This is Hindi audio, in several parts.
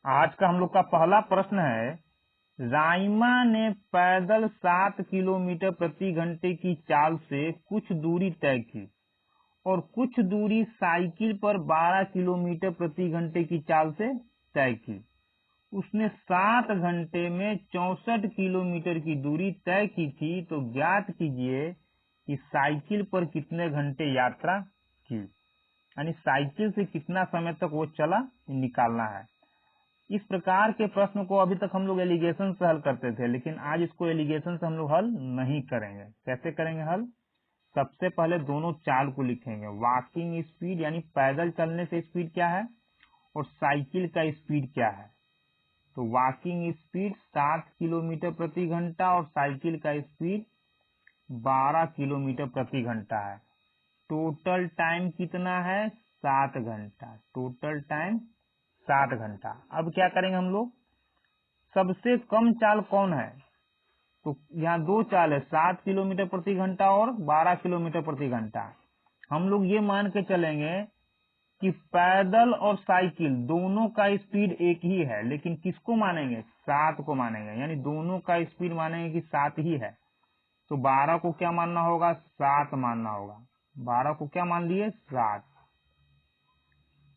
आज का हम लोग का पहला प्रश्न है, राइमा ने पैदल 7 किलोमीटर प्रति घंटे की चाल से कुछ दूरी तय की और कुछ दूरी साइकिल पर 12 किलोमीटर प्रति घंटे की चाल से तय की। उसने 7 घंटे में 64 किलोमीटर की दूरी तय की थी, तो ज्ञात कीजिए कि साइकिल पर कितने घंटे यात्रा की, यानी साइकिल से कितना समय तक वो चला निकालना है। इस प्रकार के प्रश्न को अभी तक हम लोग एलिगेशन से हल करते थे, लेकिन आज इसको एलिगेशन से हम लोग हल नहीं करेंगे। कैसे करेंगे हल? सबसे पहले दोनों चाल को लिखेंगे। वॉकिंग स्पीड यानी पैदल चलने से स्पीड क्या है और साइकिल का स्पीड क्या है। तो वॉकिंग स्पीड 7 किलोमीटर प्रति घंटा और साइकिल का स्पीड 12 किलोमीटर प्रति घंटा है। टोटल टाइम कितना है? 7 घंटा। टोटल टाइम 7 घंटा। अब क्या करेंगे हम लोग? सबसे कम चाल कौन है? तो यहाँ दो चाल है, 7 किलोमीटर प्रति घंटा और 12 किलोमीटर प्रति घंटा। हम लोग ये मान के चलेंगे कि पैदल और साइकिल दोनों का स्पीड एक ही है, लेकिन किसको मानेंगे? 7 को मानेंगे, यानी दोनों का स्पीड मानेंगे कि 7 ही है। तो 12 को क्या मानना होगा? 7 मानना होगा। 12 को क्या मान लिए? 7।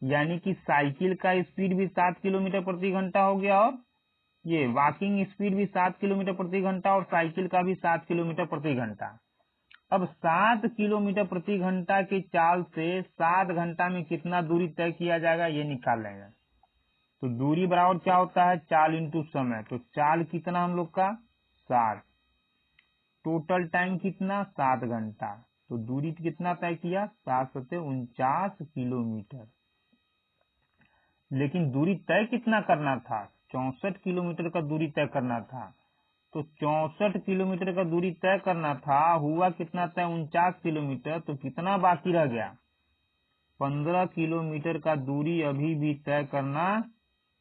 यानी कि साइकिल का स्पीड भी 7 किलोमीटर प्रति घंटा हो गया और ये वॉकिंग स्पीड भी 7 किलोमीटर प्रति घंटा और साइकिल का भी 7 किलोमीटर प्रति घंटा। अब 7 किलोमीटर प्रति घंटा की चाल से 7 घंटा में कितना दूरी तय किया जाएगा ये निकाल लेंगे। तो दूरी बराबर क्या होता है? चाल इंटू समय। तो चाल कितना हम लोग का? 7। टोटल टाइम कितना? 7 घंटा। तो दूरी कितना तय किया? 7 सत्ते 49 किलोमीटर। लेकिन दूरी तय कितना करना था? 64 किलोमीटर का दूरी तय करना था। तो 64 किलोमीटर का दूरी तय करना था, हुआ कितना तय? 49 किलोमीटर। तो कितना बाकी रह गया? 15 किलोमीटर का दूरी अभी भी तय करना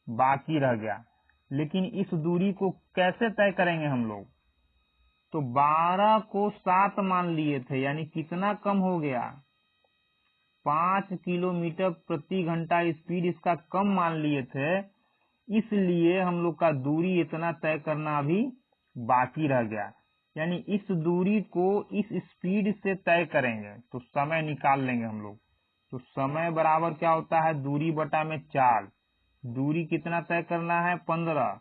बाकी रह गया। लेकिन इस दूरी को कैसे तय करेंगे हम लोग? तो 12 को 7 मान लिए थे, यानी कितना कम हो गया? 5 किलोमीटर प्रति घंटा स्पीड इसका कम मान लिए थे, इसलिए हम लोग का दूरी इतना तय करना अभी बाकी रह गया। यानी इस दूरी को इस स्पीड से तय करेंगे तो समय निकाल लेंगे हम लोग। तो समय बराबर क्या होता है? दूरी बटा में चाल। दूरी कितना तय करना है? 15।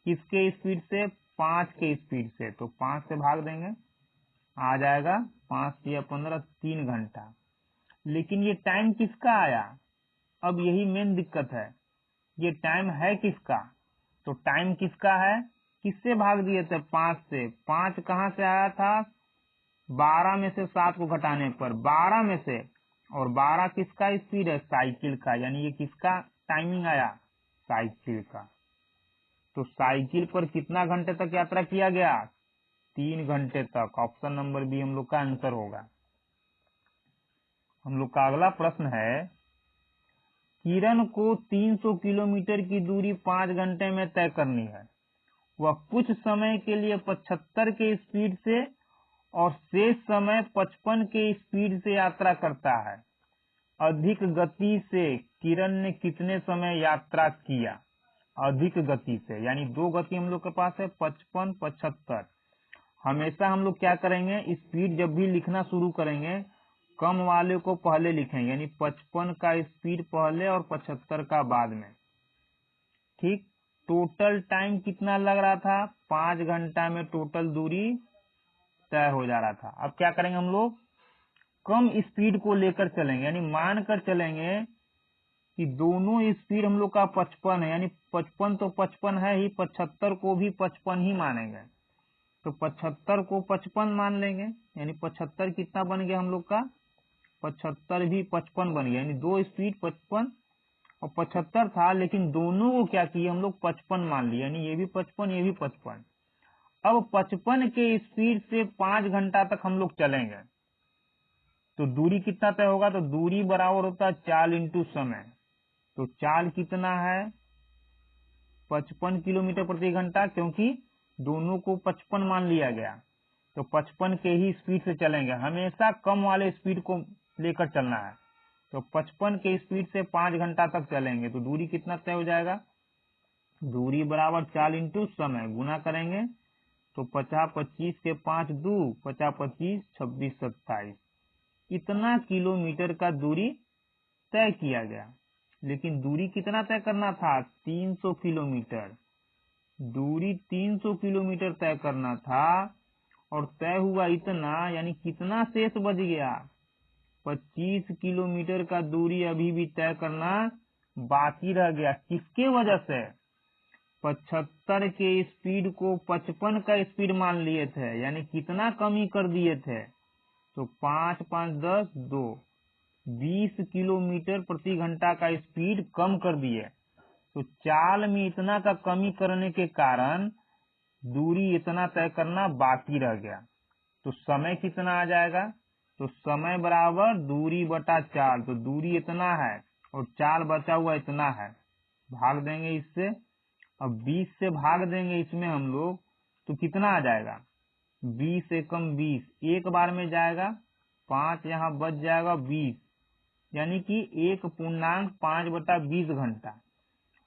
किसके स्पीड से? 5 के स्पीड से। तो 5 से भाग देंगे, आ जाएगा 5 या 15, 3 घंटा। लेकिन ये टाइम किसका आया? अब यही मेन दिक्कत है, ये टाइम है किसका? तो टाइम किसका है? किससे भाग दिए थे? 5 से। 5 कहाँ से आया था? 12 में से 7 को घटाने पर 12 में से। और 12 किसका स्पीड है? साइकिल का। यानी ये किसका टाइमिंग आया? साइकिल का। तो साइकिल पर कितना घंटे तक यात्रा किया गया? 3 घंटे तक। ऑप्शन नंबर बी हम लोग का आंसर होगा। हम लोग का अगला प्रश्न है, किरण को 300 किलोमीटर की दूरी 5 घंटे में तय करनी है। वह कुछ समय के लिए 75 के स्पीड से और शेष समय 55 के स्पीड से यात्रा करता है। अधिक गति से किरण ने कितने समय यात्रा किया? अधिक गति से, यानी दो गति हम लोग के पास है, 55, 75। हमेशा हम लोग क्या करेंगे? स्पीड जब भी लिखना शुरू करेंगे, कम वाले को पहले लिखेंगे, यानी 55 का स्पीड पहले और 75 का बाद में। ठीक। टोटल टाइम कितना लग रहा था? 5 घंटा में टोटल दूरी तय हो जा रहा था। अब क्या करेंगे हम लोग? कम स्पीड को लेकर चलेंगे, यानी मान कर चलेंगे कि दोनों स्पीड हम लोग का 55 है, यानी 55 तो 55 है ही, 75 को भी 55 ही मानेंगे। तो 75 को 55 मान लेंगे, यानी 75 कितना बन गया हम लोग का? 75 भी 55 बन गया, यानी दो स्पीड 55 और 75 था, लेकिन दोनों को क्या किए हम लोग? 55 मान लिया, यानी ये भी 55 ये भी 55। अब 55 के स्पीड से 5 घंटा तक हम लोग चलेंगे तो दूरी कितना तय होगा? तो दूरी बराबर होता है चाल इंटू समय। तो चाल कितना है? 55 किलोमीटर प्रति घंटा, क्योंकि दोनों को 55 मान लिया गया। तो 55 के ही स्पीड से चलेंगे, हमेशा कम वाले स्पीड को लेकर चलना है। तो 55 के स्पीड से 5 घंटा तक चलेंगे तो दूरी कितना तय हो जाएगा? दूरी बराबर चाल इंटू समय, गुना करेंगे तो 50 25 के 5 2, 50 25 26 27, इतना किलोमीटर का दूरी तय किया गया। लेकिन दूरी कितना तय करना था? 300 किलोमीटर। दूरी 300 किलोमीटर तय करना था और तय हुआ इतना, यानी कितना शेष बच गया? 25 किलोमीटर का दूरी अभी भी तय करना बाकी रह गया। किसके वजह से? 75 के स्पीड को 55 का स्पीड मान लिए थे, यानी कितना कमी कर दिए थे? तो 5 5 10 2, 20 किलोमीटर प्रति घंटा का स्पीड कम कर दिए। तो चाल में इतना का कमी करने के कारण दूरी इतना तय करना बाकी रह गया। तो समय कितना आ जाएगा? तो समय बराबर दूरी बटा चाल। तो दूरी इतना है और चाल बचा हुआ इतना है, भाग देंगे इससे। अब 20 से भाग देंगे इसमें हम लोग, तो कितना आ जाएगा? 20 एकम 20, एक बार में जाएगा, 5 यहाँ बच जाएगा 20, यानी कि 1.5/20 घंटा।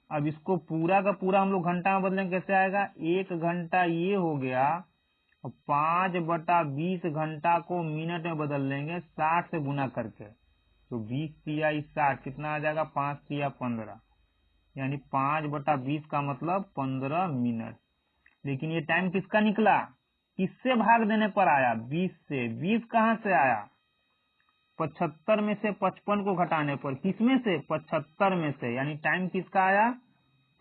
अब इसको पूरा का पूरा हम लोग घंटा में बदलेंगे, कैसे आएगा? 1 घंटा ये हो गया, और 5/20 घंटा को मिनट में बदल लेंगे 60 से गुना करके। तो 20 तिया 60, कितना आ जाएगा? 5 तिया 15, यानी 5/20 का मतलब 15 मिनट। लेकिन ये टाइम किसका निकला? किससे भाग देने पर आया? 20 से। 20 कहाँ से आया? 75 में से 55 को घटाने पर। किसमें से? 75 में से। यानी टाइम किसका आया?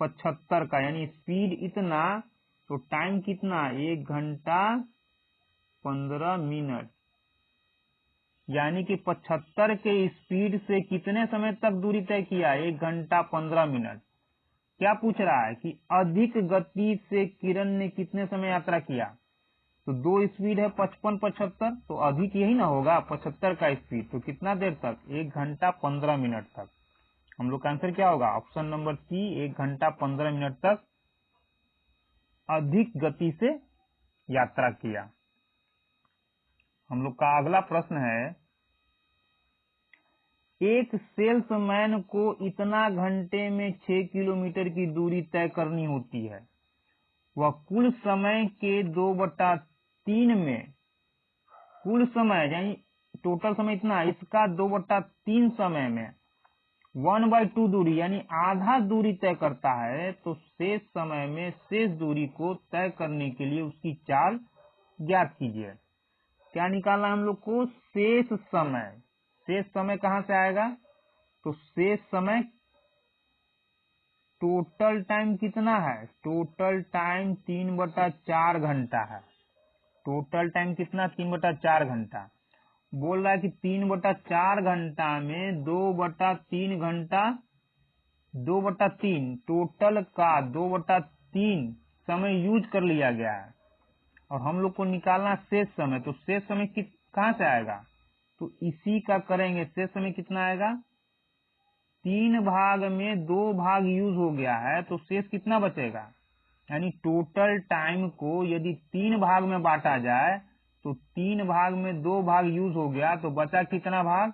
75 का। यानी स्पीड इतना, तो टाइम कितना? 1 घंटा 15 मिनट। यानी कि 75 के स्पीड से कितने समय तक दूरी तय किया? 1 घंटा 15 मिनट। क्या पूछ रहा है कि अधिक गति से किरण ने कितने समय यात्रा किया? तो दो स्पीड है 55 75, तो अधिक यही ना होगा 75 का स्पीड। तो कितना देर तक? 1 घंटा 15 मिनट तक। हम लोग का आंसर क्या होगा? ऑप्शन नंबर सी, 1 घंटा 15 मिनट तक अधिक गति से यात्रा किया। हम लोग का अगला प्रश्न है, एक सेल्समैन को इतना घंटे में 6 किलोमीटर की दूरी तय करनी होती है। वह कुल समय के 2/3 में, कुल समय यानी टोटल समय इतना, इसका 2/3 समय में 1/2 दूरी यानी आधा दूरी तय करता है। तो शेष समय में शेष दूरी को तय करने के लिए उसकी चाल ज्ञात कीजिए। क्या निकालना हम लोग को? शेष समय। शेष समय कहाँ से आएगा? तो शेष समय टोटल टाइम कितना है? टोटल टाइम 3/4 घंटा है। टोटल टाइम कितना? 3/4 घंटा। बोल रहा है कि 3/4 घंटा में 2/3 घंटा, 2/3 टोटल का 2/3 समय यूज कर लिया गया है, और हम लोग को निकालना शेष समय। तो शेष समय कहाँ से आएगा? तो इसी का करेंगे। शेष समय कितना आएगा? 3 भाग में 2 भाग यूज हो गया है, तो शेष कितना बचेगा? यानी टोटल टाइम को यदि 3 भाग में बांटा जाए, तो 3 भाग में 2 भाग यूज हो गया, तो बचा कितना भाग?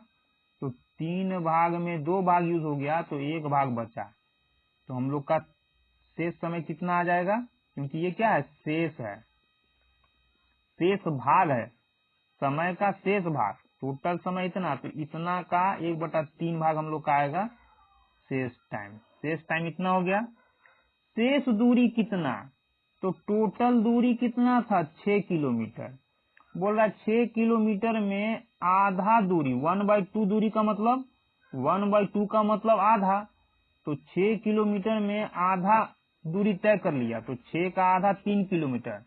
तो 3 भाग में 2 भाग यूज हो गया, तो 1 भाग बचा। तो हम लोग का शेष समय कितना आ जाएगा? क्योंकि ये क्या है? शेष है, शेष भाग है, समय का शेष भाग। टोटल समय इतना, तो इतना का 1/3 भाग हम लोग का आएगा शेष टाइम। शेष टाइम इतना हो गया। शेष दूरी कितना? तो टोटल दूरी कितना था? 6 किलोमीटर। बोल रहा है 6 किलोमीटर में आधा दूरी, 1/2 दूरी का मतलब, 1/2 का मतलब आधा। तो 6 किलोमीटर में आधा दूरी तय कर लिया, तो 6 का आधा 3 किलोमीटर।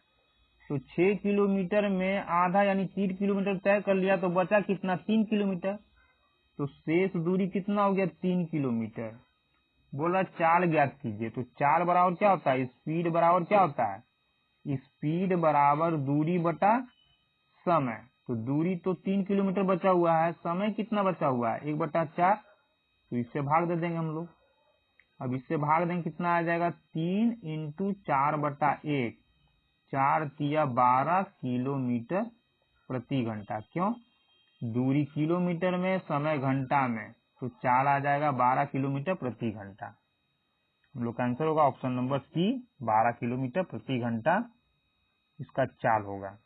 तो 6 किलोमीटर में आधा यानी 3 किलोमीटर तय कर लिया, तो बचा कितना? 3 किलोमीटर। तो शेष दूरी कितना हो गया? 3 किलोमीटर। बोला चाल ज्ञात कीजिए। तो चाल बराबर क्या होता है? स्पीड बराबर क्या होता है? स्पीड बराबर दूरी बटा समय। तो दूरी तो 3 किलोमीटर बचा हुआ है, समय कितना बचा हुआ है? 1/4। तो इससे भाग दे देंगे हम लोग। अब इससे भाग देंगे, कितना आ जाएगा? 3 × 4/1, 4 तिया 12 किलोमीटर प्रति घंटा। क्यों? दूरी किलोमीटर में, समय घंटा में, तो चाल आ जाएगा 12 किलोमीटर प्रति घंटा। हम लोग का आंसर होगा ऑप्शन नंबर सी, 12 किलोमीटर प्रति घंटा इसका चाल होगा।